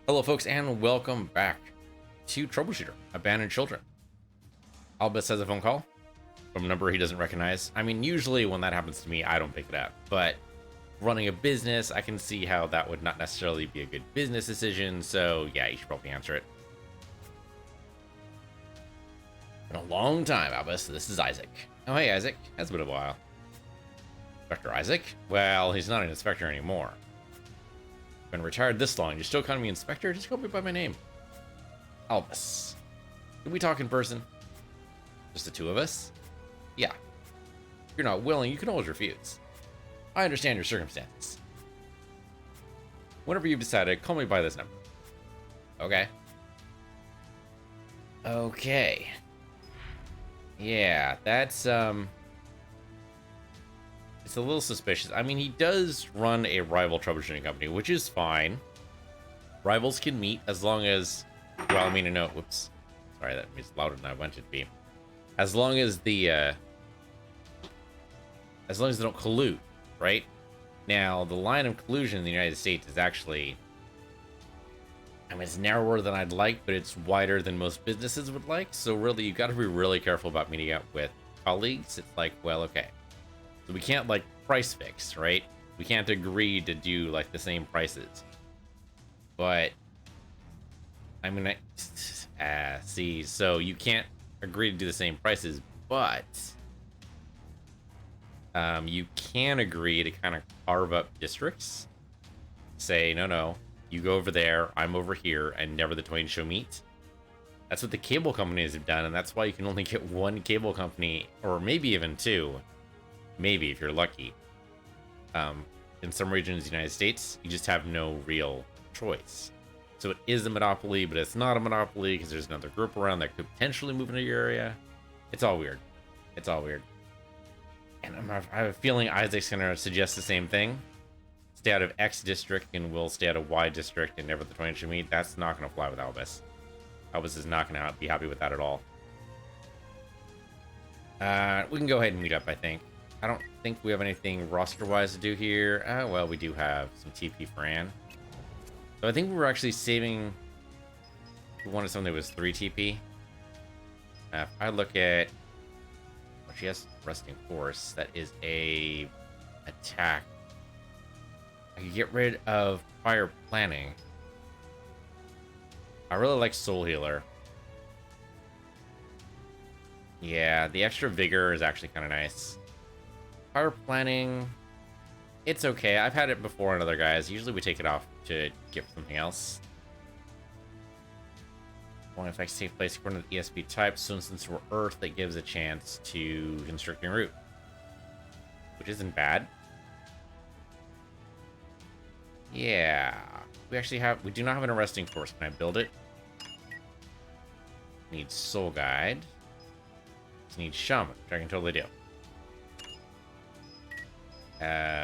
Hello, folks, and welcome back to Troubleshooter, Abandoned Children. Albus has a phone call from a number he doesn't recognize. I mean, usually when that happens to me, I don't pick it up. But running a business, I can see how that would not necessarily be a good business decision. So, yeah, you should probably answer it. Been a long time, Albus. This is Isaac. Oh, hey, Isaac. That's been a while. Inspector Isaac? Well, he's not an inspector anymore. Been retired this long, you're still calling me inspector? Just call me by my name. Albus. Did we talk in person? Just the two of us? Yeah. If you're not willing, you can always refuse. I understand your circumstances. Whenever you've decided, call me by this number. Okay. Okay. Yeah, that's, it's a little suspicious. I mean, he does run a rival troubleshooting company, which is fine. Rivals can meet as long as, well, I mean, no, whoops. Sorry, that was louder than I wanted it to be. As long as they don't collude, right? Now, the line of collusion in the United States is actually, I mean, it's narrower than I'd like, but it's wider than most businesses would like. So really, you got to be really careful about meeting up with colleagues. It's like, well, okay. So we can't, like, price fix, right? We can't agree to do, like, the same prices. But, I mean, see, so you can't agree to do the same prices, but you can agree to kind of carve up districts. Say, no, you go over there, I'm over here, and never the twain shall meet. That's what the cable companies have done, and that's why you can only get one cable company, or maybe even two. Maybe, if you're lucky. In some regions of the United States, you just have no real choice. So it is a monopoly, but it's not a monopoly because there's another group around that could potentially move into your area. It's all weird. It's all weird. And I have a feeling Isaac's going to suggest the same thing. Stay out of X district and we'll stay out of Y district and never the twain shall meet. That's not going to fly with Albus. Albus is not going to be happy with that at all. We can go ahead and meet up, I think. I don't think we have anything roster-wise to do here. Well, we do have some TP for Ann. So I think we were actually saving... We wanted something that was 3 TP. If I look at... Oh, she has Resting Force. That is a attack. I could get rid of Fire Planning. I really like Soul Healer. Yeah, the extra Vigor is actually kind of nice. Fire Planning, it's okay. I've had it before on other guys. Usually we take it off to get something else. Only effects take place according to the ESP type. So since we're Earth, that gives a chance to Constricting Root, which isn't bad. Yeah, we do not have an Arresting Force. Can I build it? Need Soul Guide. Need Shaman, which I can totally do.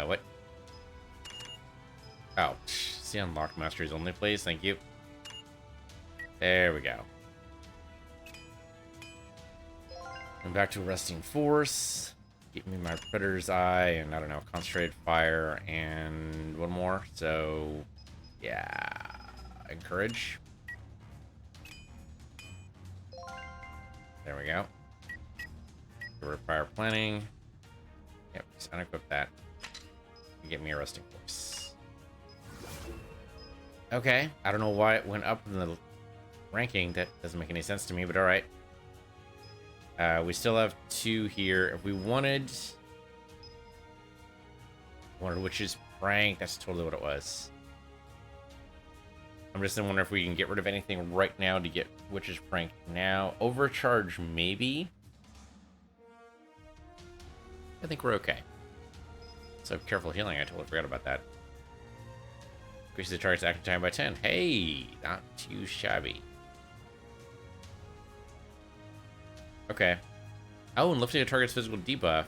What? Oh, see, unlock masteries only, please. Thank you. There we go. And back to Arresting Force. Give me my Predator's Eye and, I don't know, Concentrated Fire and one more. So, yeah. Encourage. There we go. Fire Planning. Yep, just unequip that. Get me a Resting Force. Okay, I don't know why it went up in the ranking. That doesn't make any sense to me, but alright. We still have 2 here. If we wanted Witch's Prank, that's totally what it was. I'm just wondering if we can get rid of anything right now to get Witch's Prank now. Overcharge, maybe. I think we're okay. So careful healing, I totally forgot about that. Increases the target's active time by 10. Hey, not too shabby. Okay. Oh, and lifting a target's physical debuff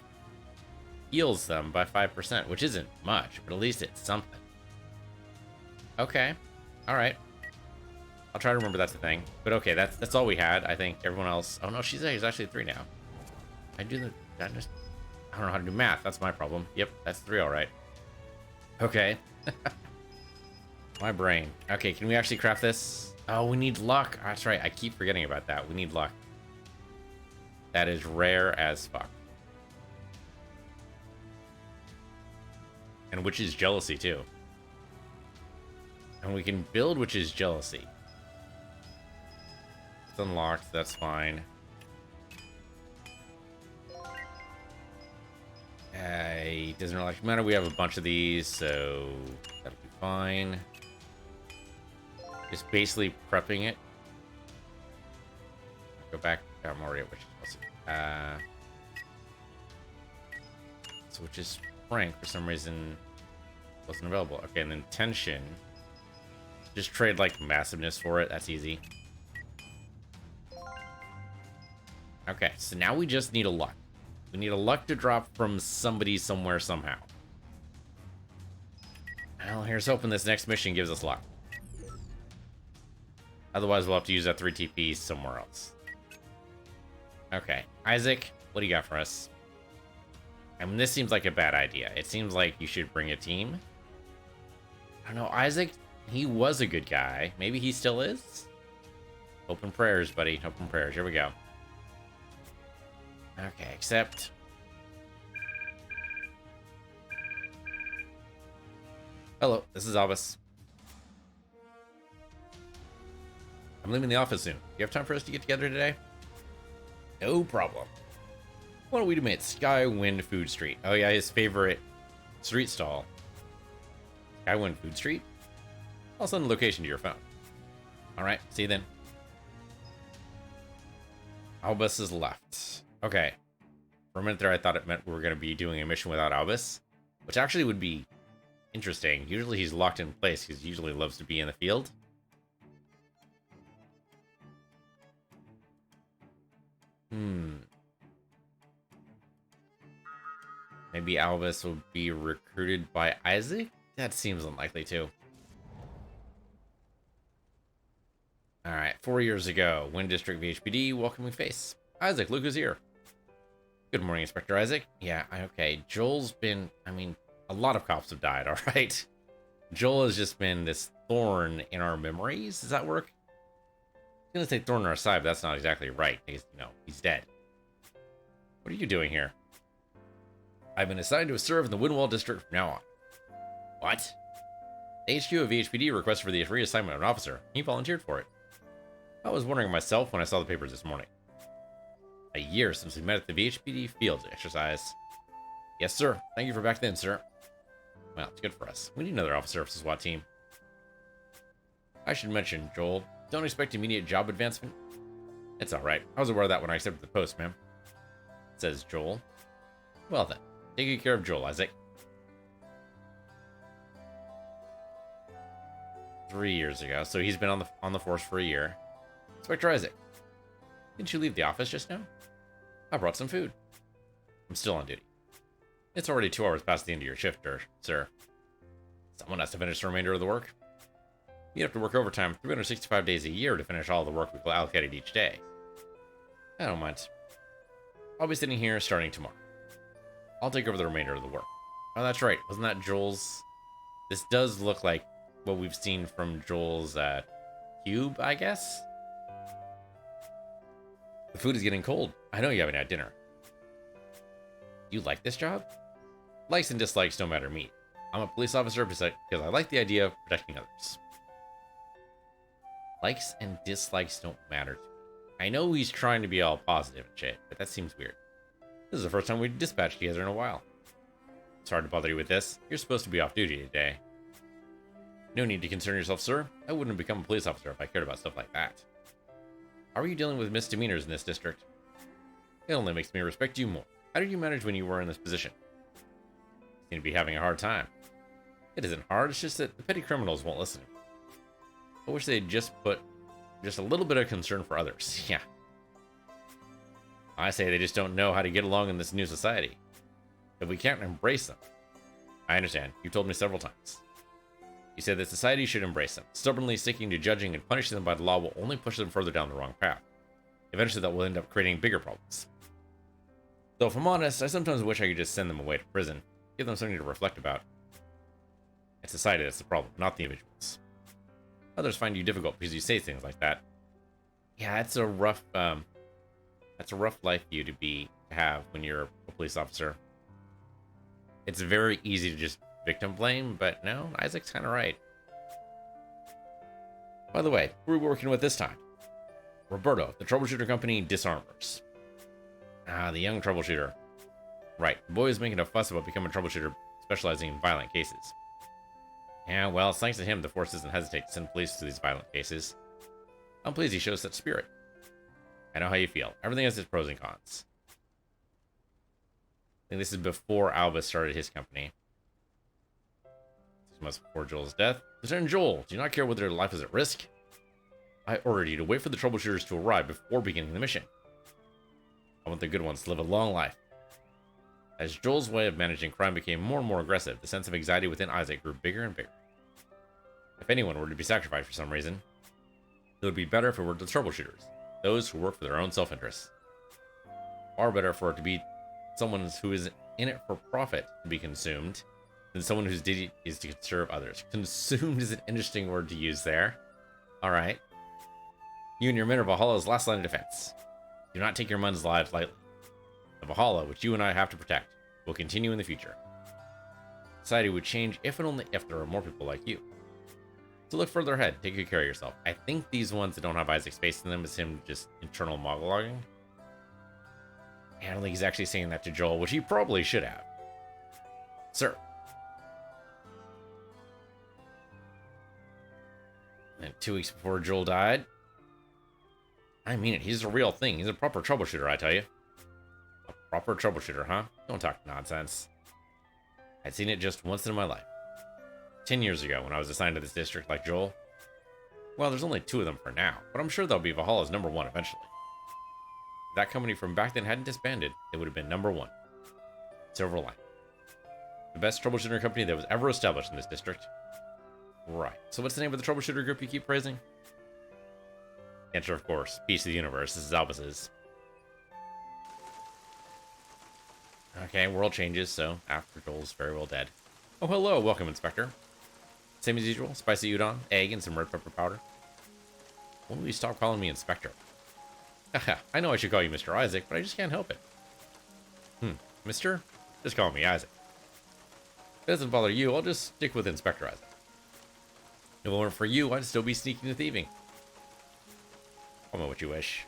heals them by 5%, which isn't much, but at least it's something. Okay. Alright. I'll try to remember that's the thing. But okay, that's all we had. I think everyone else... Oh no, she's actually 3 now. I don't know how to do math. That's my problem. Yep, that's 3 all right. Okay. My brain. Okay, can we actually craft this? Oh, we need luck. That's right. I keep forgetting about that. We need luck. That is rare as fuck. And which is jealousy, too. And we can build which is jealousy. It's unlocked. That's fine. It doesn't really matter. We have a bunch of these, so that'll be fine. Just basically prepping it. Go back. I'm already at which is jealousy. So which is Frank for some reason wasn't available. Okay, and then tension. Just trade like massiveness for it. That's easy. Okay, so now we just need a luck. We need a luck to drop from somebody somewhere somehow. Well, here's hoping this next mission gives us luck. Otherwise, we'll have to use that 3 TP somewhere else. Okay, Isaac, what do you got for us? I mean, this seems like a bad idea. It seems like you should bring a team. I don't know, Isaac, he was a good guy. Maybe he still is? Hope and prayers, buddy. Hope and prayers. Here we go. Okay, accept. Hello, this is Albus. I'm leaving the office soon. Do you have time for us to get together today? No problem. What do we do, mate? Skywind Food Street. Oh yeah, his favorite street stall. Skywind Food Street? I'll send the location to your phone. Alright, see you then. Albus is left. Okay. For a minute there, I thought it meant we were going to be doing a mission without Albus, which actually would be interesting. Usually he's locked in place because he usually loves to be in the field. Maybe Albus will be recruited by Isaac? That seems unlikely too. Alright, 4 years ago, Wind District VHPD, welcoming face. Isaac, look who's here. Good morning, Inspector Isaac. Yeah, okay. Joel's been, I mean, a lot of cops have died, alright? Joel has just been this thorn in our memories. Does that work? I was gonna say thorn in our side, but that's not exactly right. He's, you know, he's dead. What are you doing here? I've been assigned to serve in the Windwall District from now on. What? The HQ of VHPD requested for the reassignment of an officer. He volunteered for it. I was wondering myself when I saw the papers this morning. A year since we met at the VHPD field exercise. Yes, sir. Thank you for back then, sir. Well, it's good for us. We need another officer for the SWAT team. I should mention, Joel, don't expect immediate job advancement. It's alright. I was aware of that when I accepted the post, ma'am. Says Joel. Well then, take good care of Joel, Isaac. 3 years ago, so he's been on the force for a year. Inspector Isaac, didn't you leave the office just now? I brought some food. I'm still on duty. It's already 2 hours past the end of your shift, sir. Someone has to finish the remainder of the work. You have to work overtime 365 days a year to finish all the work we've allocated each day. I don't mind. I'll be sitting here starting tomorrow. I'll take over the remainder of the work. Oh, that's right. Wasn't that Joel's? This does look like what we've seen from Joel's cube, I guess? The food is getting cold. I know you haven't had dinner. You like this job? Likes and dislikes don't matter to me. I'm a police officer because I like the idea of protecting others. Likes and dislikes don't matter to me. I know he's trying to be all positive and shit, but that seems weird. This is the first time we've dispatched together in a while. Sorry to bother you with this. You're supposed to be off duty today. No need to concern yourself, sir. I wouldn't have become a police officer if I cared about stuff like that. How are you dealing with misdemeanors in this district? It only makes me respect you more. How did you manage when you were in this position? You seem to be having a hard time. It isn't hard, it's just that the petty criminals won't listen. I wish they'd just put just a little bit of concern for others. Yeah. I say they just don't know how to get along in this new society. But we can't embrace them. I understand. You've told me several times. You said that society should embrace them. Stubbornly sticking to judging and punishing them by the law will only push them further down the wrong path. Eventually that will end up creating bigger problems. Though if I'm honest, I sometimes wish I could just send them away to prison. Give them something to reflect about. It's society that's the problem, not the individuals. Others find you difficult because you say things like that. Yeah, that's a rough life for you to have when you're a police officer. It's very easy to just victim blame, but no, Isaac's kind of right. By the way, who are we working with this time? Roberto, the Troubleshooter Company Disarmers. Ah, the young Troubleshooter. Right, the boy is making a fuss about becoming a Troubleshooter specializing in violent cases. Yeah, well, it's thanks to him the force doesn't hesitate to send police to these violent cases. I'm pleased he shows such spirit. I know how you feel. Everything has its pros and cons. I think this is before Albus started his company. 6 months before Joel's death. Lieutenant Joel, do you not care whether your life is at risk? I ordered you to wait for the troubleshooters to arrive before beginning the mission. I want the good ones to live a long life. As Joel's way of managing crime became more and more aggressive, the sense of anxiety within Isaac grew bigger and bigger. If anyone were to be sacrificed for some reason, it would be better if it were the troubleshooters, those who work for their own self-interest. Far better for it to be someone who is in it for profit to be consumed than someone whose duty is to serve others. Consumed is an interesting word to use there. Alright. You and your men are Valhalla's last line of defense. Do not take your men's lives lightly. The Valhalla, which you and I have to protect, will continue in the future. Society would change if and only if there were more people like you. So look further ahead. Take good care of yourself. I think these ones that don't have Isaac's face in them is him just internal monologuing. I don't think he's actually saying that to Joel, which he probably should have. Sir. And 2 weeks before Joel died. I mean it. He's a real thing. He's a proper troubleshooter, I tell you. A proper troubleshooter, huh? Don't talk nonsense. I'd seen it just once in my life. 10 years ago, when I was assigned to this district like Joel. Well, there's only 2 of them for now, but I'm sure they'll be Valhalla's #1 eventually. If that company from back then hadn't disbanded, it would have been #1. Silverline. The best troubleshooter company that was ever established in this district. Right. So what's the name of the troubleshooter group you keep praising? Answer, of course. Peace of the Universe. This is Albus's. Okay, world changes, so after Joel's very well dead. Oh, hello. Welcome, Inspector. Same as usual. Spicy udon, egg, and some red pepper powder. When will you stop calling me Inspector? I know I should call you Mr. Isaac, but I just can't help it. Mister? Just call me Isaac. If it doesn't bother you, I'll just stick with Inspector Isaac. If it weren't for you, I'd still be sneaking and thieving. Call me what you wish.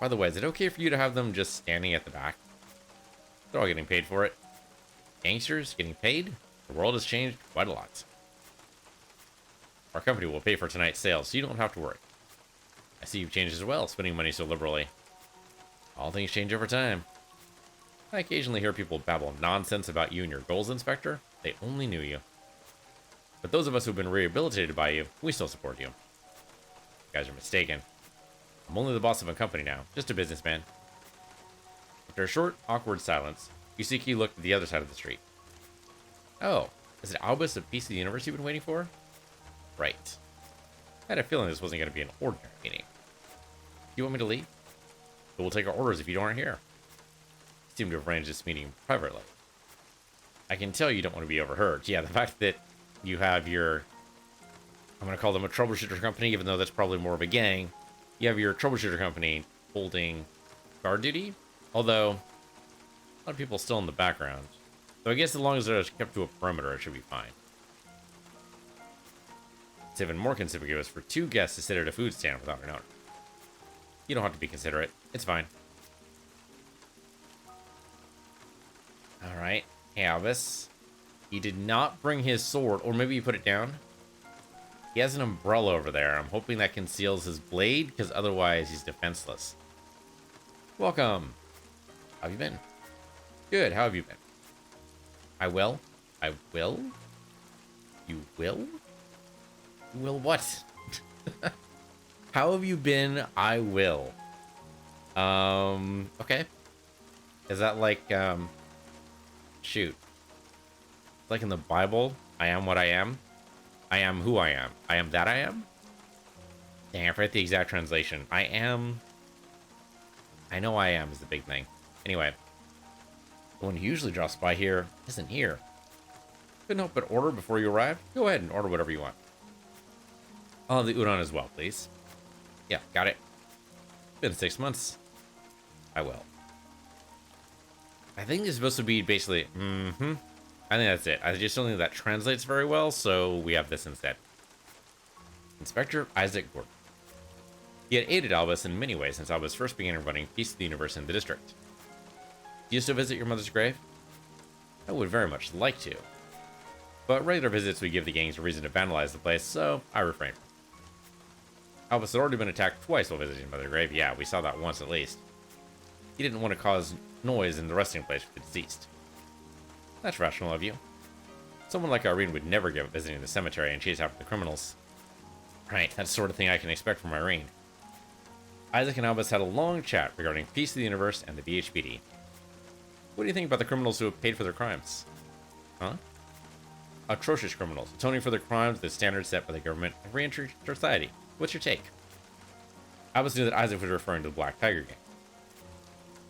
By the way, is it okay for you to have them just standing at the back? They're all getting paid for it. Gangsters getting paid? The world has changed quite a lot. Our company will pay for tonight's sales, so you don't have to worry. I see you've changed as well, spending money so liberally. All things change over time. I occasionally hear people babble nonsense about you and your goals, Inspector. They only knew you. But those of us who've been rehabilitated by you, we still support you. You guys are mistaken. I'm only the boss of a company now, just a businessman. After a short, awkward silence, Yusiki looked at the other side of the street. Oh, is it Albus of Peace of the Universe you've been waiting for? Right. I had a feeling this wasn't going to be an ordinary meeting. Do you want me to leave? But we'll take our orders if you aren't here. You seem to have arranged this meeting privately. I can tell you don't want to be overheard. Yeah, the fact that you have your... I'm going to call them a troubleshooter company, even though that's probably more of a gang. You have your troubleshooter company holding guard duty. Although, a lot of people still in the background. So I guess as long as they're kept to a perimeter, it should be fine. It's even more conspicuous for 2 guests to sit at a food stand without an owner. You don't have to be considerate. It's fine. Alright. Hey, Albus. He did not bring his sword, or maybe he put it down. He has an umbrella over there. I'm hoping that conceals his blade, because otherwise he's defenseless. Welcome. How have you been? Good. How have you been? I will. I will? You will? You will what? How have you been? I will. Okay. Is that like, shoot. Like in the Bible, I am what I am. I am who I am. I am that I am? Dang, I forget the exact translation. I am... I know I am is the big thing. Anyway. The one who usually drops by here isn't here. Couldn't help but order before you arrived. Go ahead and order whatever you want. I'll have the udon as well, please. Yeah, got it. Been 6 months. I will. I think it's supposed to be basically, I think that's it. I just don't think that translates very well, so we have this instead. Inspector Isaac Gordon. He had aided Albus in many ways since Albus first began running Peace of the Universe in the district. Do you still visit your mother's grave? I would very much like to. But regular visits would give the gangs a reason to vandalize the place, so I refrained. Albus had already been attacked twice while visiting Mother Grave. Yeah, we saw that once at least. He didn't want to cause noise in the resting place for the deceased. That's rational of you. Someone like Irene would never give up visiting the cemetery and chase after the criminals. Right, that's the sort of thing I can expect from Irene. Isaac and Albus had a long chat regarding Peace of the Universe and the BHPD. What do you think about the criminals who have paid for their crimes? Huh? Atrocious criminals, atoning for their crimes with the standards set by the government and re-entry society. What's your take? Albus knew that Isaac was referring to the Black Tiger Gang.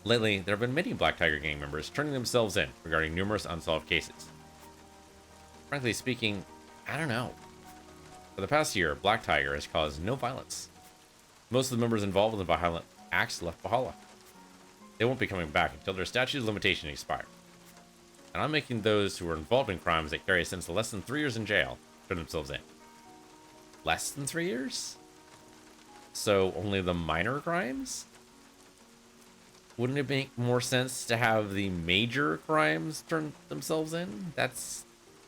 Lately, there have been many Black Tiger Gang members turning themselves in regarding numerous unsolved cases. Frankly speaking, I don't know. For the past year, Black Tiger has caused no violence. Most of the members involved in the violent acts left Valhalla. They won't be coming back until their statute of limitation expires. And I'm making those who are involved in crimes that carry a sentence of less than 3 years in jail turn themselves in. Less than 3 years? So only the minor crimes? Wouldn't it make more sense to have the major crimes turn themselves in? That's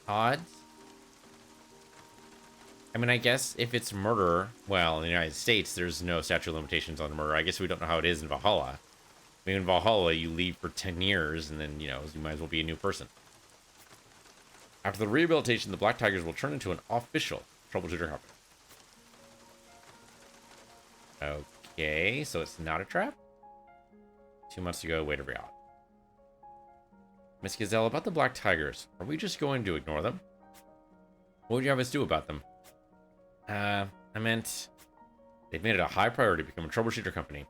odd. I mean, I guess if it's murder, well, in the United States, there's no statute of limitations on murder. I guess we don't know how it is in Valhalla. I mean, in Valhalla, you leave for 10 years, and then, you might as well be a new person. After the rehabilitation, the Black Tigers will turn into an official Troubleshooter company. Okay, so it's not a trap? 2 months ago, way to reality. Miss Gazelle, about the Black Tigers, are we just going to ignore them? What would you have us do about them? I meant, they've made it a high priority to become a Troubleshooter company.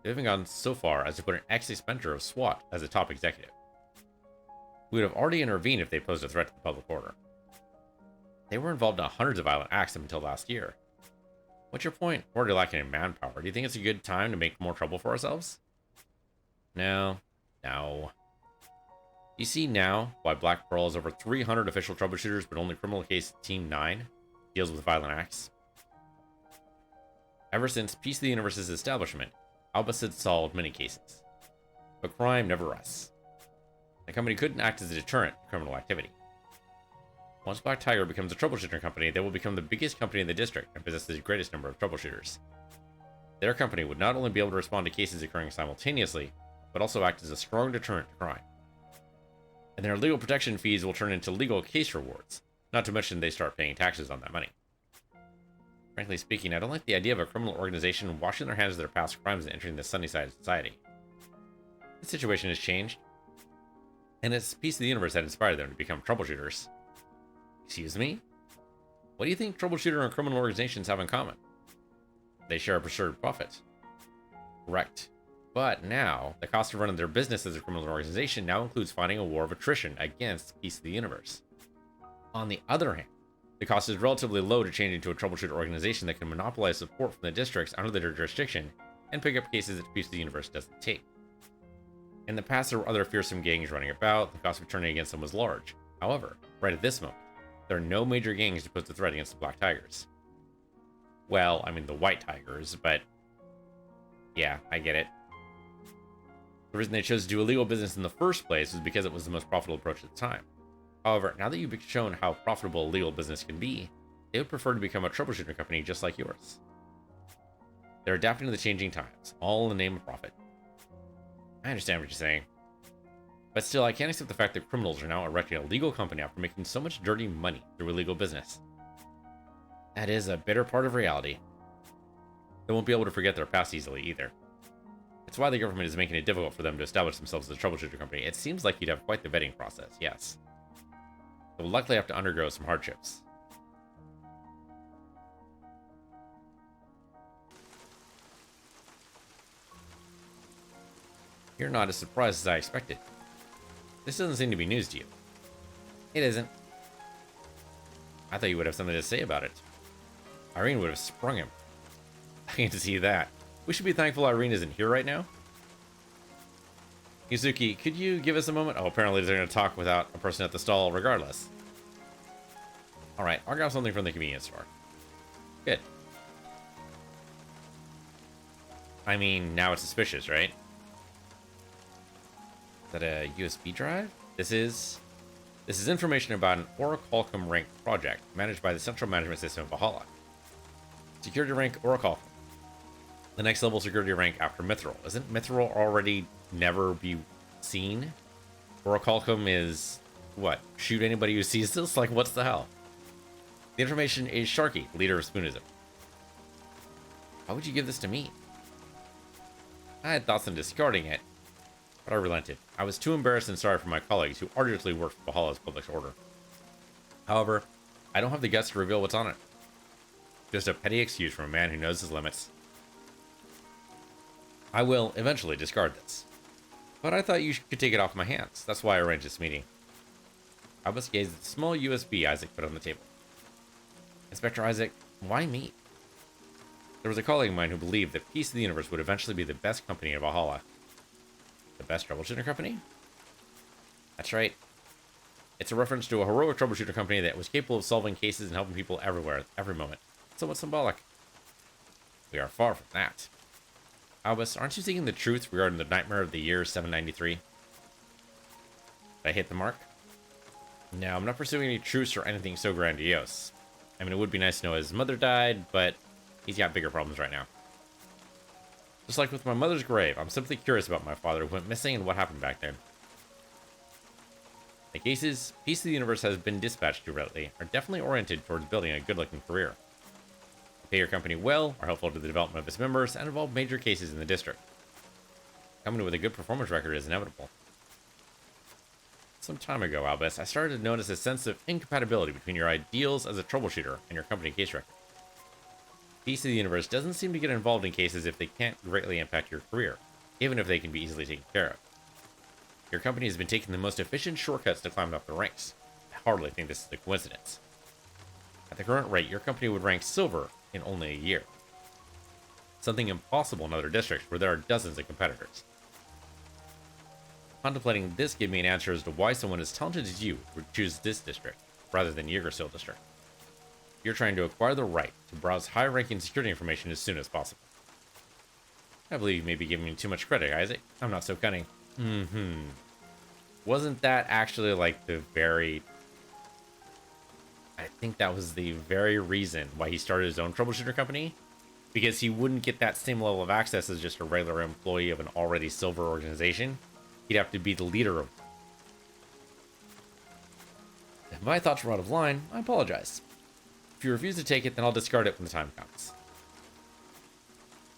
They've even gone so far as to put an ex-expenditure of SWAT as a top executive. We would have already intervened if they posed a threat to the public order. They were involved in hundreds of violent acts up until last year. What's your point? We're already lacking in manpower. Do you think it's a good time to make more trouble for ourselves? No. You see now why Black Pearl has over 300 official troubleshooters, but only criminal case Team 9 deals with violent acts? Ever since Peace of the Universe's establishment, Albus had solved many cases. But crime never rests. The company couldn't act as a deterrent to criminal activity. Once Black Tiger becomes a troubleshooter company, they will become the biggest company in the district and possess the greatest number of troubleshooters. Their company would not only be able to respond to cases occurring simultaneously, but also act as a strong deterrent to crime. And their legal protection fees will turn into legal case rewards, not to mention they start paying taxes on that money. Frankly speaking, I don't like the idea of a criminal organization washing their hands of their past crimes and entering the sunny side of society. The situation has changed, and it's Peace of the Universe that inspired them to become troubleshooters. Excuse me? What do you think troubleshooter and criminal organizations have in common? They share a preserved profit. Correct. But now, the cost of running their business as a criminal organization now includes fighting a war of attrition against Peace of the Universe. On the other hand, the cost is relatively low to change into a troubleshooter organization that can monopolize support from the districts under their jurisdiction and pick up cases that Peace of the Universe doesn't take. In the past, there were other fearsome gangs running about. The cost of turning against them was large. However, right at this moment, there are no major gangs to pose the threat against the Black Tigers. Well, I mean the White Tigers, but yeah, I get it. The reason they chose to do illegal business in the first place was because it was the most profitable approach at the time. However, now that you've shown how profitable illegal business can be, they would prefer to become a troubleshooter company just like yours. They're adapting to the changing times, all in the name of profit. I understand what you're saying. But still, I can't accept the fact that criminals are now erecting a legal company after making so much dirty money through illegal business. That is a bitter part of reality. They won't be able to forget their past easily either. It's why the government is making it difficult for them to establish themselves as a troubleshooter company. It seems like you'd have quite the vetting process, yes. They'll likely have to undergo some hardships. You're not as surprised as I expected. This doesn't seem to be news to you. It isn't. I thought you would have something to say about it. Irene would have sprung him. I can see that. We should be thankful Irene isn't here right now. Yuzuki, could you give us a moment? Oh, apparently they're going to talk without a person at the stall regardless. Alright, I'll grab something from the convenience store. Good. I mean, now it's suspicious, right? Is that a USB drive? This is information about an Orichalcum rank project managed by the Central Management System of Valhalla. Security rank Orichalcum. The next level security rank after Mithril. Isn't Mithril already never be seen? Orichalcum is, what, shoot anybody who sees this? Like, what's the hell? The information is Sharky, leader of Spoonism. Why would you give this to me? I had thoughts on discarding it, but I relented. I was too embarrassed and sorry for my colleagues who arduously worked for Valhalla's public order. However, I don't have the guts to reveal what's on it. Just a petty excuse from a man who knows his limits. I will eventually discard this. But I thought you could take it off my hands. That's why I arranged this meeting. I must gaze at the small USB Isaac put on the table. Inspector Isaac, why me? There was a colleague of mine who believed that Peace of the Universe would eventually be the best company in Valhalla. The best troubleshooter company? That's right. It's a reference to a heroic troubleshooter company that was capable of solving cases and helping people everywhere, every moment. Somewhat symbolic. We are far from that. Albus, aren't you seeking the truth regarding the nightmare of the year 793? Did I hit the mark? No, I'm not pursuing any truths or anything so grandiose. I mean, it would be nice to know his mother died, but he's got bigger problems right now. Just like with my mother's grave, I'm simply curious about my father who went missing and what happened back then. The cases Peace of the Universe has been dispatched to lately are definitely oriented towards building a good-looking career. They pay your company well, are helpful to the development of its members, and involve major cases in the district. A company with a good performance record is inevitable. Some time ago, Albus, I started to notice a sense of incompatibility between your ideals as a troubleshooter and your company case record. Peace of the Universe doesn't seem to get involved in cases if they can't greatly impact your career, even if they can be easily taken care of. Your company has been taking the most efficient shortcuts to climb up the ranks. I hardly think this is a coincidence. At the current rate, your company would rank silver in only a year. Something impossible in other districts where there are dozens of competitors. Contemplating this gave me an answer as to why someone as talented as you would choose this district, rather than Yggdrasil district. You're trying to acquire the right to browse high-ranking security information as soon as possible. I believe you may be giving me too much credit, Isaac. I'm not so cunning. Wasn't that actually like the very... I think that was the very reason why he started his own troubleshooter company? Because he wouldn't get that same level of access as just a regular employee of an already silver organization. He'd have to be the leader of... If my thoughts were out of line, I apologize. If you refuse to take it, then I'll discard it when the time comes.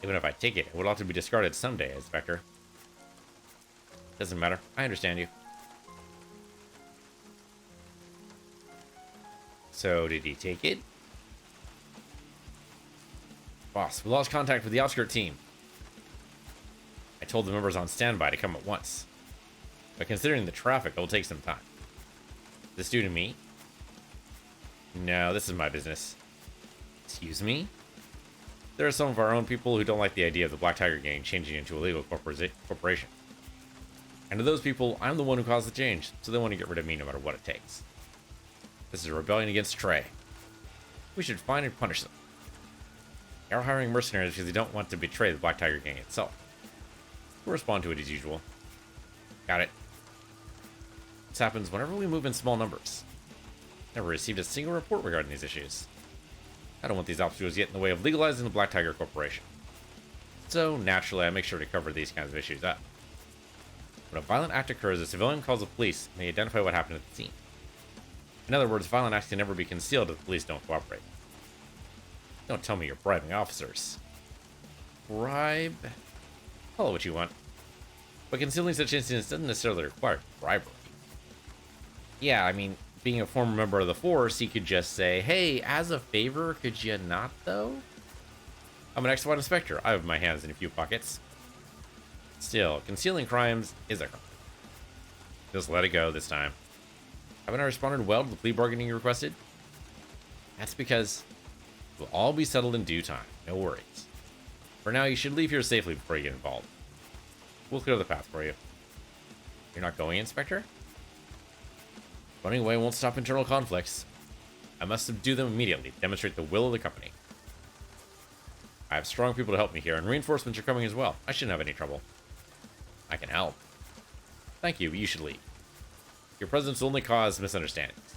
Even if I take it, it would have to be discarded someday, Inspector. Doesn't matter. I understand you. So, did he take it? Boss, we lost contact with the outskirt team. I told the members on standby to come at once. But considering the traffic, it will take some time. Is this due to me? No, this is my business. Excuse me? There are some of our own people who don't like the idea of the Black Tiger Gang changing into a legal corporation. And to those people, I'm the one who caused the change, so they want to get rid of me no matter what it takes. This is a rebellion against Trey. We should find and punish them. They are hiring mercenaries because they don't want to betray the Black Tiger Gang itself. We'll respond to it as usual. Got it. This happens whenever we move in small numbers. Never received a single report regarding these issues. I don't want these obstacles to get in the way of legalizing the Black Tiger Corporation. So, naturally, I make sure to cover these kinds of issues up. When a violent act occurs, a civilian calls the police and they identify what happened at the scene. In other words, violent acts can never be concealed if the police don't cooperate. Don't tell me you're bribing officers. Bribe? Call it what you want. But concealing such incidents doesn't necessarily require bribery. Yeah, I mean, being a former member of the Force, he could just say, hey, as a favor, could you not, though? I'm an ex-SWAT inspector. I have my hands in a few pockets. Still, concealing crimes is a crime. Just let it go this time. Haven't I responded well to the plea bargaining you requested? That's because We'll all be settled in due time. No worries. For now, you should leave here safely before you get involved. We'll clear the path for you. You're not going, Inspector? Running away won't stop internal conflicts. I must subdue them immediately to demonstrate the will of the company. I have strong people to help me here, and reinforcements are coming as well. I shouldn't have any trouble. I can help. Thank you, but you should leave. Your presence will only cause misunderstandings.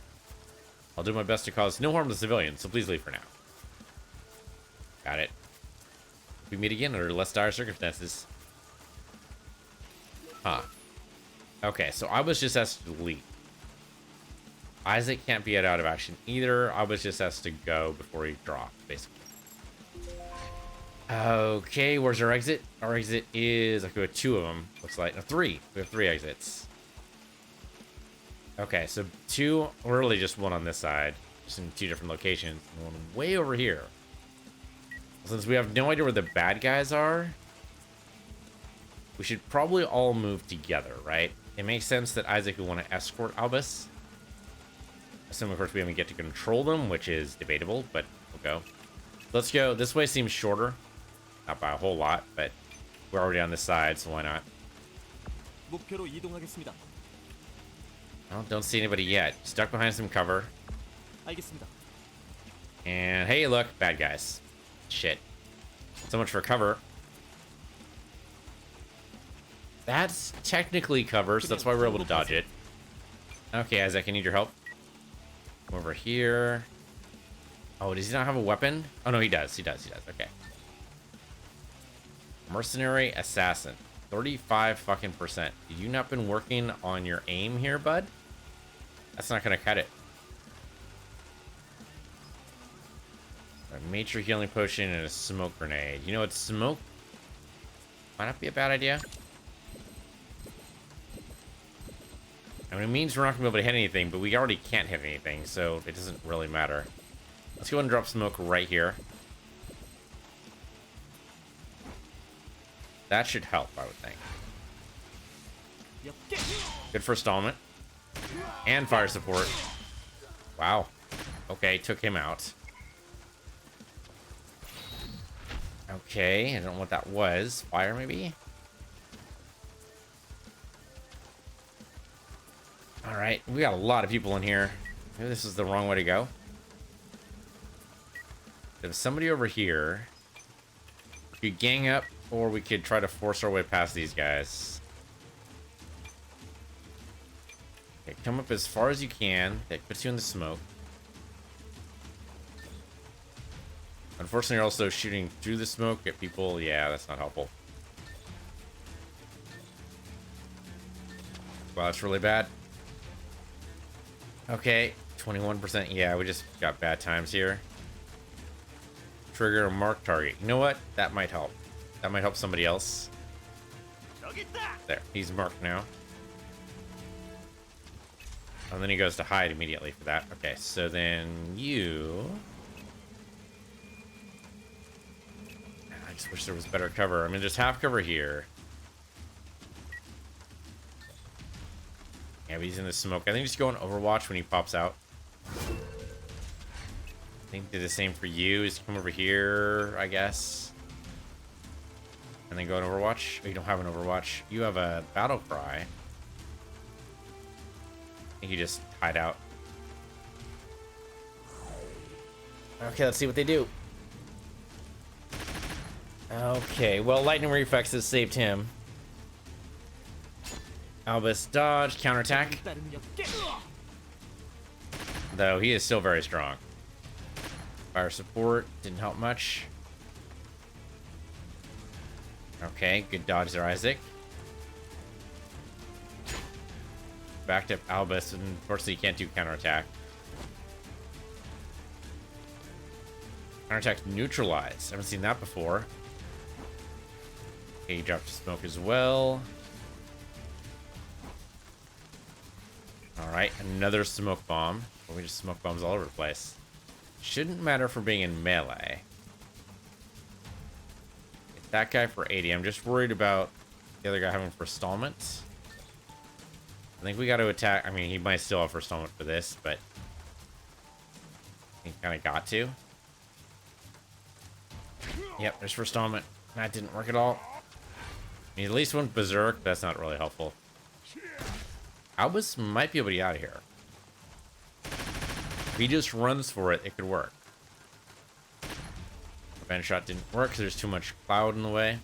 I'll do my best to cause no harm to civilians, so please leave for now. Got it. We meet again under less dire circumstances. Huh. Okay, so I was just asked to leave. Isaac can't be out of action either. I was just asked to go before he dropped, basically. Okay, where's our exit? Our exit is... okay, we have 2 of them. Looks like... no, 3. We have 3 exits. Okay, so 2... or really just 1 on this side. Just in 2 different locations. And 1 way over here. Since we have no idea where the bad guys are, we should probably all move together, right? It makes sense that Isaac would want to escort Albus. Assuming, of course, we haven't get to control them, which is debatable, but we'll go. Let's go. This way seems shorter. Not by a whole lot, but we're already on this side, so why not? Well, don't see anybody yet. Stuck behind some cover. And hey, look, bad guys. Shit. So much for cover. That's technically cover, so that's why we're able to dodge it. Okay, Isaac, I need your help. Come over here. Oh, does he not have a weapon? Oh, no, he does. He does. Okay. Mercenary assassin. 35 fucking percent. Have you not been working on your aim here, bud? That's not going to cut it. A major healing potion and a smoke grenade. You know what? Smoke might not be a bad idea. I mean, it means we're not going to be able to hit anything, but we already can't hit anything, so it doesn't really matter. Let's go ahead and drop smoke right here. That should help, I would think. Good for installment. And fire support. Wow. Okay, took him out. Okay, I don't know what that was. Fire, maybe? Alright, we got a lot of people in here. Maybe this is the wrong way to go. There's somebody over here. We could gang up, or we could try to force our way past these guys. Okay, come up as far as you can. That puts you in the smoke. Unfortunately, you're also shooting through the smoke at people. Yeah, that's not helpful. Wow, that's really bad. Okay, 21%. Yeah, we just got bad times here. Trigger a mark target. You know what? That might help. That might help somebody else. There, he's marked now. And then he goes to hide immediately for that. Okay, so then you... I just wish there was better cover. I mean, there's half cover here. Yeah, but he's in the smoke. I think just go on Overwatch when he pops out. I think do the same for you. Just come over here, I guess. And then go on Overwatch. Oh, you don't have an Overwatch. You have a battle cry. I think you just hide out. Okay, let's see what they do. Okay, well, lightning reflexes saved him. Albus dodge, counterattack. Though he is still very strong. Fire support didn't help much. Okay, good dodge there, Isaac. Backed up Albus, and unfortunately, you can't do counterattack. Counterattack neutralize. Haven't seen that before. Okay, he dropped smoke as well. Alright, another smoke bomb. We just smoke bombs all over the place. Shouldn't matter for being in melee. Get that guy for 80. I'm just worried about the other guy having forestallment. I think we got to attack. I mean, he might still have forestallment for this, but he kind of got to. Yep, there's Forstallment. That didn't work at all. I mean, at least went Berserk. That's not really helpful. Albus might be able to get out of here. If he just runs for it, it could work. Revenge shot didn't work because there's too much cloud in the way.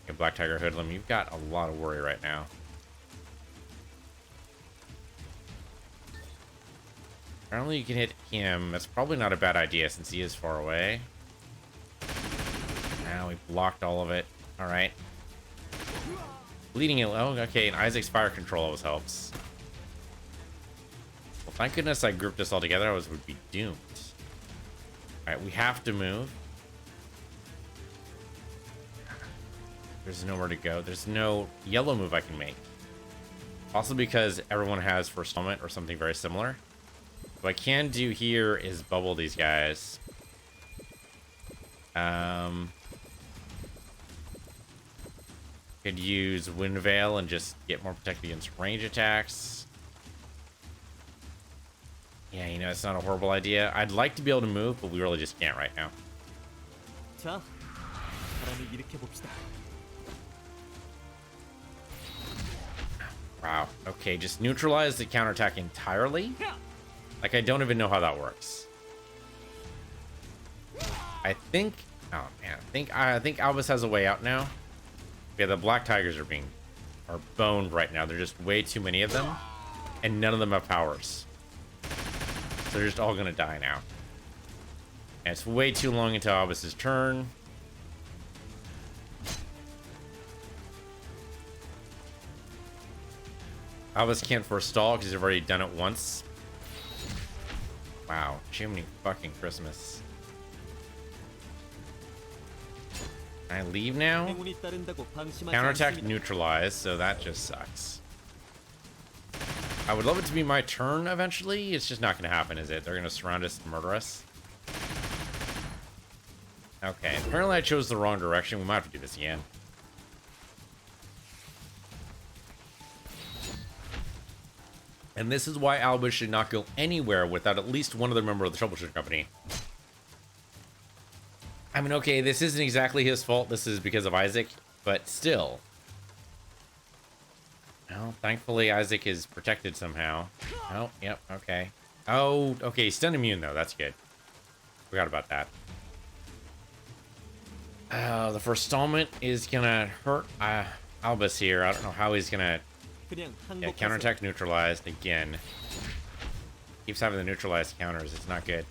Okay, Black Tiger Hoodlum, you've got a lot of worry right now. Apparently you can hit him. That's probably not a bad idea since he is far away. Now we blocked all of it. All right. Bleeding it. Oh, okay. And Isaac's fire control always helps. Well, thank goodness I grouped this all together. I would be doomed. All right, we have to move. There's nowhere to go. There's no yellow move I can make. Also because everyone has Forstallment or something very similar. What I can do here is bubble these guys. Could use Wind Veil and just get more protected against range attacks. Yeah, you know, it's not a horrible idea. I'd like to be able to move, but we really just can't right now. Wow. Okay, just neutralize the counterattack entirely? Like, I don't even know how that works. I think... Oh, man. I think Albus has a way out now. Yeah, the Black Tigers are boned right now. There's just way too many of them. And none of them have powers. So they're just all going to die now. And it's way too long until Albus's turn. Albus can't forestall because he's already done it once. Wow, Jiminy fucking Christmas. Can I leave now? Counterattack neutralized, so that just sucks. I would love it to be my turn eventually. It's just not going to happen, is it? They're going to surround us and murder us. Okay, apparently I chose the wrong direction. We might have to do this again. And this is why Albus should not go anywhere without at least one other member of the Troubleshooter Company. I mean, okay, this isn't exactly his fault. This is because of Isaac, but still. Well, thankfully Isaac is protected somehow. Oh, yep, okay. Oh, okay, he's stun immune though. That's good. Forgot about that. The Forstallment is gonna hurt Albus here. I don't know how he's gonna... Yeah, counterattack neutralized again. Keeps having the neutralized counters. It's not good.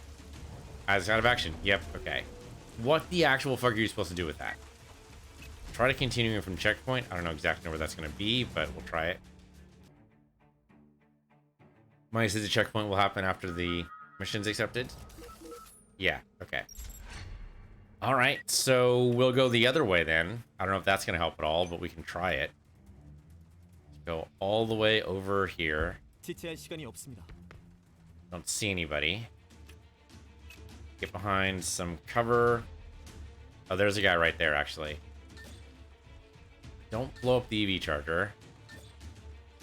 Isaac's out of action. Yep, okay. What the actual fuck are you supposed to do with that? Try to continue from checkpoint. I don't know exactly where that's going to be, but we'll try it. Mike says the checkpoint will happen after the mission's accepted. Yeah, okay. All right, so we'll go the other way then. I don't know if that's going to help at all, but we can try it. Go all the way over here. Don't see anybody. Get behind some cover. Oh, there's a guy right there, actually. Don't blow up the EV charger.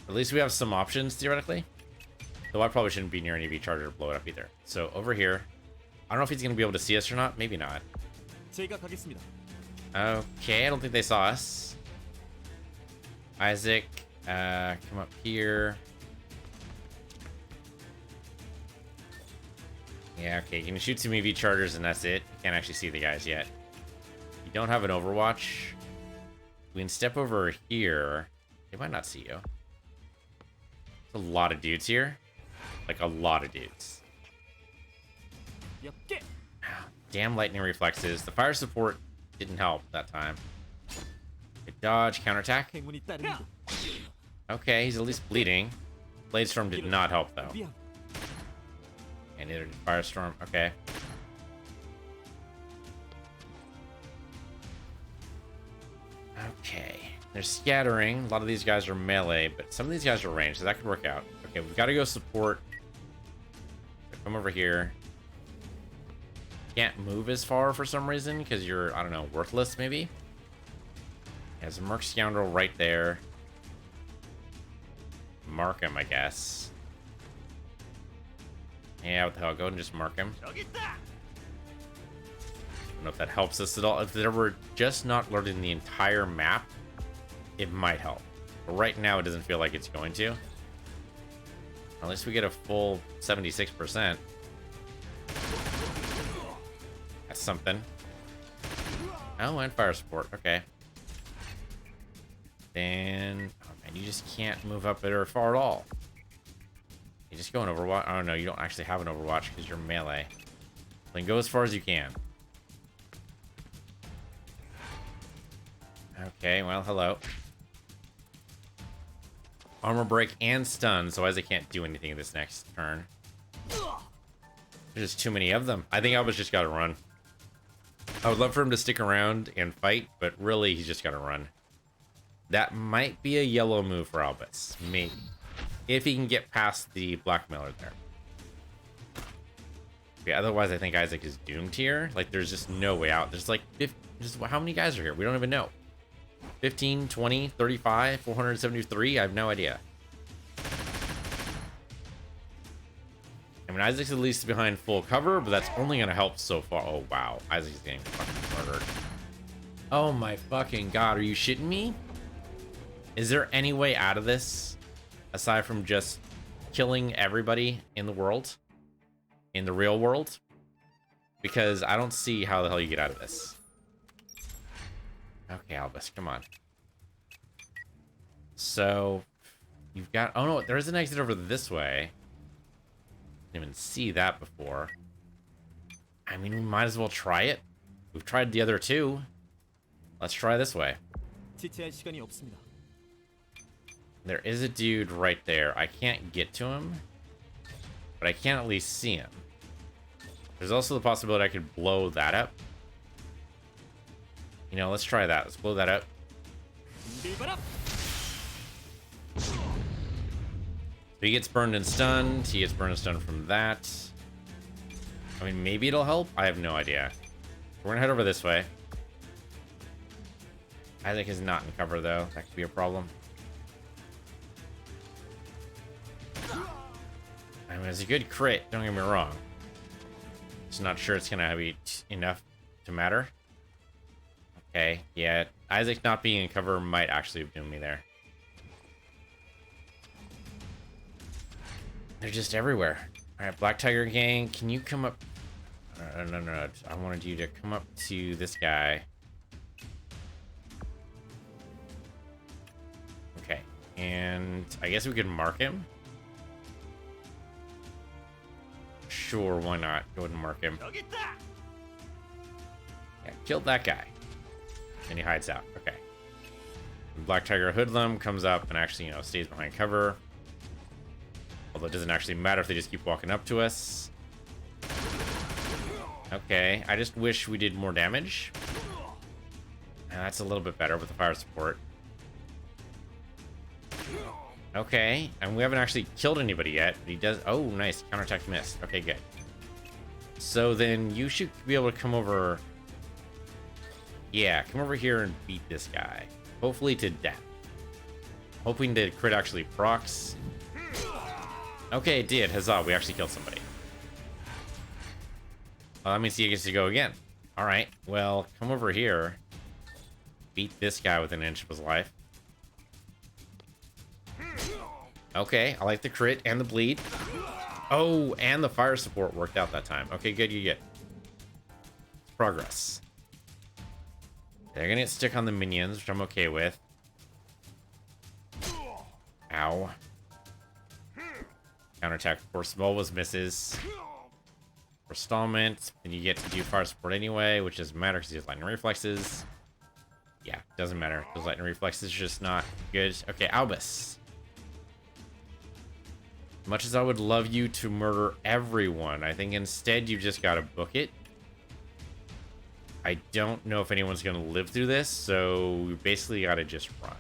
At least we have some options, theoretically. Though I probably shouldn't be near an EV charger to blow it up either. So, over here. I don't know if he's going to be able to see us or not. Maybe not. Okay, I don't think they saw us. Isaac... come up here. Yeah, okay, you can shoot some EV chargers and that's it. You can't actually see the guys yet. You don't have an overwatch. We can step over here. They might not see you. There's a lot of dudes here. Like, a lot of dudes. Damn lightning reflexes. The fire support didn't help that time. Good dodge, counterattack. Okay, he's at least bleeding. Bladestorm did not help, though. And neither did Firestorm. Okay. Okay. They're scattering. A lot of these guys are melee, but some of these guys are ranged, so that could work out. Okay, we've got to go support. Come over here. Can't move as far for some reason, because you're, I don't know, worthless, maybe? There's a Merc Scoundrel right there. Mark him, I guess. Yeah, what the hell? Go ahead and just mark him. don't know if that helps us at all. If they were just not learning the entire map, it might help. But right now, it doesn't feel like it's going to. At least we get a full 76%. That's something. Oh, and fire support. Okay. Then, oh man, you just can't move up it or far at all. You just go in Overwatch. Oh no, you don't actually have an Overwatch because you're melee. Then go as far as you can. Okay, well, hello. Armor break and stun, so Isaac can't do anything this next turn. There's just too many of them. I think Albus just gotta run. I would love for him to stick around and fight, but really, he's just gotta run. That might be a yellow move for Albus. Maybe. If he can get past the blackmailer there. Yeah, otherwise I think Isaac is doomed here. Like, there's just no way out. There's like, how many guys are here? We don't even know. 15, 20, 35, 473? I have no idea. I mean, Isaac's at least behind full cover, but that's only going to help so far. Oh, wow. Isaac's getting fucking murdered. Oh my fucking god, are you shitting me? Is there any way out of this? Aside from just killing everybody in the world? In the real world? Because I don't see how the hell you get out of this. Okay, Albus, come on. So, you've got... Oh no, there is an exit over this way. Didn't even see that before. I mean, we might as well try it. We've tried the other two. Let's try this way. There is a dude right there. I can't get to him, but I can at least see him. There's also the possibility I could blow that up. You know, let's try that. Let's blow that up. So he gets burned and stunned. He gets burned and stunned from that. I mean, maybe it'll help. I have no idea. We're gonna head over this way. Isaac is not in cover, though. That could be a problem. I mean, it's a good crit, don't get me wrong. Just not sure it's gonna be enough to matter. Okay, yeah, Isaac not being in cover might actually have doomed me there. They're just everywhere. Alright, Black Tiger Gang, can you come up? No. I wanted you to come up to this guy. Okay, and I guess we could mark him. Sure, why not? Go ahead and mark him. Yeah, killed that guy. And he hides out. Okay. Black Tiger Hoodlum comes up and actually, you know, stays behind cover. Although it doesn't actually matter if they just keep walking up to us. Okay, I just wish we did more damage. And that's a little bit better with the fire support. Okay, and we haven't actually killed anybody yet, but he does... Oh, nice. Counterattack missed. Okay, good. So then you should be able to come over... Yeah, come over here and beat this guy. Hopefully to death. Hoping the crit actually procs. Okay, it did. Huzzah, we actually killed somebody. Well, that means he gets to go again. Alright, well, come over here. Beat this guy with an inch of his life. Okay, I like the crit and the bleed. Oh, and the fire support worked out that time. Okay, good, you get progress. They're gonna get stuck on the minions, which I'm okay with. Ow. Counterattack, of course, always misses. Forestallment, then you get to do fire support anyway, which doesn't matter because he has lightning reflexes. Yeah, doesn't matter. Those lightning reflexes are just not good. Okay, Albus. Much as I would love you to murder everyone, I think instead you just gotta book it. I don't know if anyone's gonna live through this, so we basically gotta just run.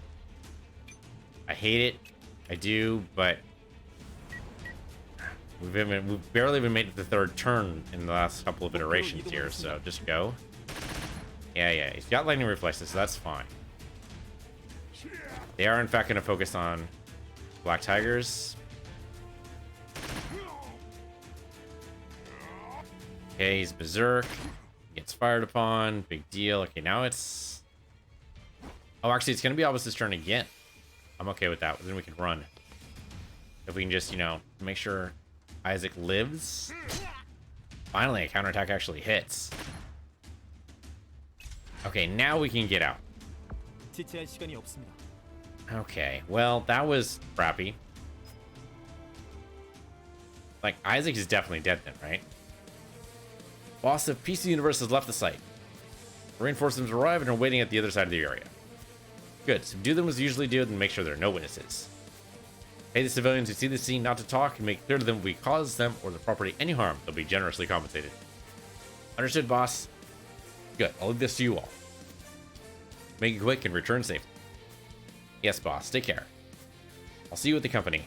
I hate it. I do, but we've barely even made it the third turn in the last couple of iterations here, so just go. Yeah, he's got lightning reflexes, so that's fine. They are in fact gonna focus on Black Tigers. Okay, he's Berserk. Gets fired upon. Big deal. Okay, now it's... Oh, actually, it's going to be Albus's turn again. I'm okay with that. Then we can run. If we can just, you know, make sure Isaac lives. Finally, a counterattack actually hits. Okay, now we can get out. Okay, well, that was crappy. Like, Isaac is definitely dead then, right? Boss of PC Universe has left the site. Reinforcements arrive and are waiting at the other side of the area. Good, subdue them as you usually do and make sure there are no witnesses. Pay the civilians who see the scene not to talk and make clear to them if we cause them or the property any harm, they'll be generously compensated. Understood, boss? Good, I'll leave this to you all. Make it quick and return safely. Yes, boss, take care. I'll see you at the company.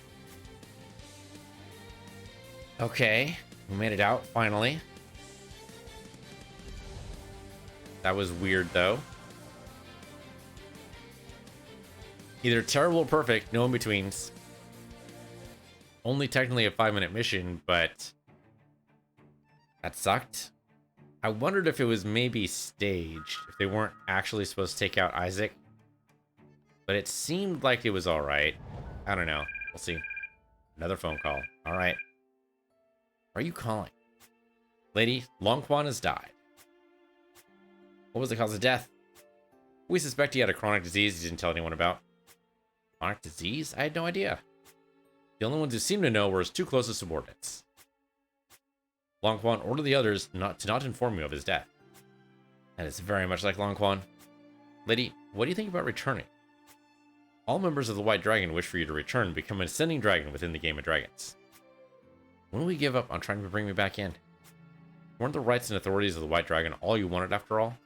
Okay, we made it out, finally. That was weird, though. Either terrible or perfect, no in-betweens. Only technically a 5-minute mission, but that sucked. I wondered if it was maybe staged, if they weren't actually supposed to take out Isaac. But it seemed like it was alright. I don't know. We'll see. Another phone call. Alright. Are you calling? Lady, Long Quan has died. What was the cause of death? We suspect he had a chronic disease he didn't tell anyone about. Chronic disease? I had no idea. The only ones who seemed to know were his two closest subordinates. Long Quan ordered the others not to inform you of his death. And it's very much like Long Quan. Lady, what do you think about returning? All members of the White Dragon wish for you to return and become an ascending dragon within the Game of Dragons. When will we give up on trying to bring me back in? Weren't the rights and authorities of the White Dragon all you wanted after all?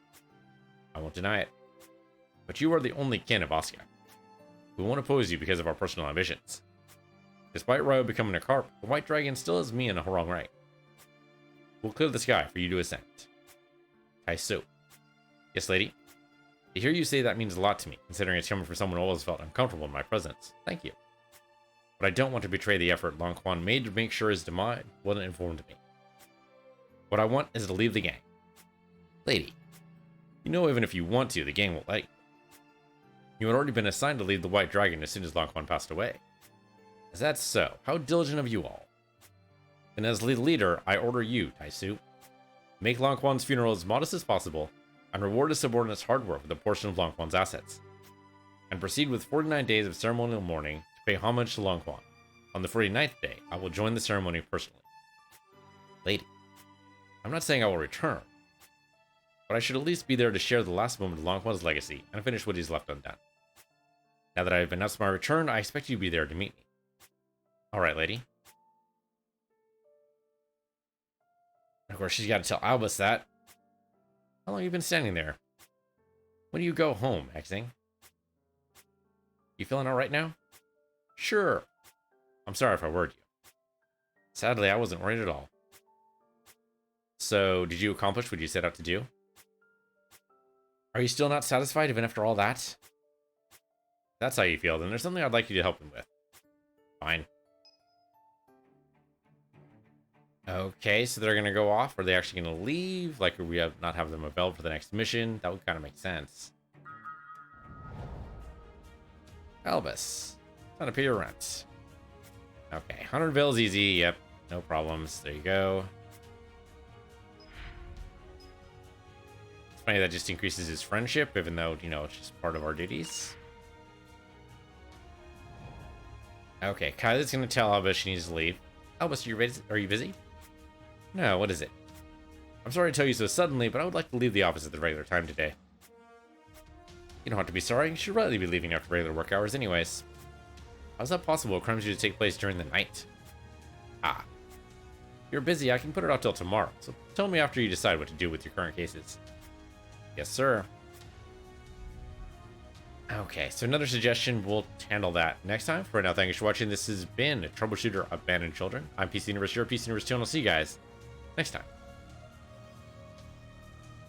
I won't deny it. But you are the only kin of Oskia. We won't oppose you because of our personal ambitions. Despite Ryo becoming a carp, the White Dragon still has me in a wrong right. We'll clear the sky for you to ascend. Kaiso. Yes, lady. To hear you say that means a lot to me, considering it's coming from someone who always felt uncomfortable in my presence. Thank you. But I don't want to betray the effort Long Quan made to make sure his demise wasn't informed to me. What I want is to leave the gang. Lady, you know even if you want to, the gang won't let you. You had already been assigned to lead the White Dragon as soon as Long Quan passed away. Is that so? How diligent of you all. And as leader, I order you, Taisu. Make Long Quan's funeral as modest as possible, and reward his subordinates' hard work with a portion of Long Quan's assets. And proceed with 49 days of ceremonial mourning to pay homage to Long Quan. On the 49th day, I will join the ceremony personally. Lady, I'm not saying I will return, but I should at least be there to share the last moment of Long Quan's legacy and finish what he's left undone. Now that I have announced my return, I expect you to be there to meet me. Alright, lady. Of course, she's got to tell Albus that. How long have you been standing there? When do you go home, Xing? You feeling alright now? Sure. I'm sorry if I worried you. Sadly, I wasn't worried at all. So, did you accomplish what you set out to do? Are you still not satisfied even after all that? If that's how you feel, then there's something I'd like you to help me with. Fine. Okay, so they're gonna go off. Are they actually gonna leave? Like, we not have them available for the next mission? That would kind of make sense. Albus, time to pay your rent. Okay, 100 vills easy. Yep, no problems. There you go. It's funny that just increases his friendship, even though, you know, it's just part of our duties. Okay, Kyla's gonna tell Albus she needs to leave. Albus, are you busy? No, what is it? I'm sorry to tell you so suddenly, but I would like to leave the office at the regular time today. You don't have to be sorry. You should really be leaving after regular work hours anyways. How's that possible? Crimes usually take place during the night. Ah. If you're busy, I can put it off till tomorrow, so tell me after you decide what to do with your current cases. Yes, sir. Okay, so another suggestion, we'll handle that next time. For now, thank you for watching. This has been Troubleshooter Abandoned Children. I'm PC Universe, your PC Universe 2, and I'll see you guys next time.